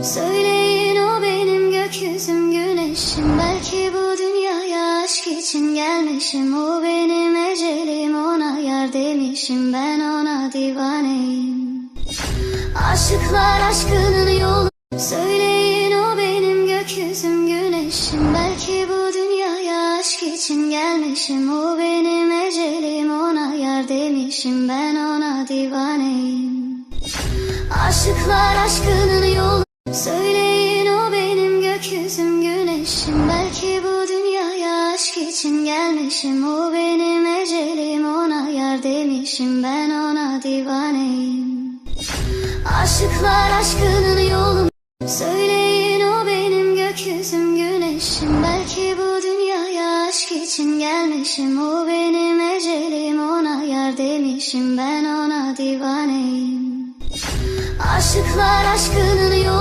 Söyleyin o benim gökyüzüm güneşim. Belki bu dünyaya aşk için gelmişim. O benim ecelim, ona yar demişim. Ben ona divaneyim. Aşıklar aşkının yolu. Söyleyin o benim gökyüzüm güneşim. Belki bu dünyaya aşk için gelmişim. O benim ecelim, ona yar demişim. Ben ona divaneyim. Aşıklar aşkının yolu. Söyleyin o benim gökyüzüm güneşim. Belki bu dünyaya aşk için gelmişim. O benim ecelim, ona yar demişim. Ben ona divaneyim. Aşıklar aşkının yolu. Söyleyin o benim gökyüzüm güneşim. Belki bu dünyaya aşk için gelmişim. O benim ecelim, ona yar demişim. Ben ona divaneyim. Aşıklar aşkının yolu.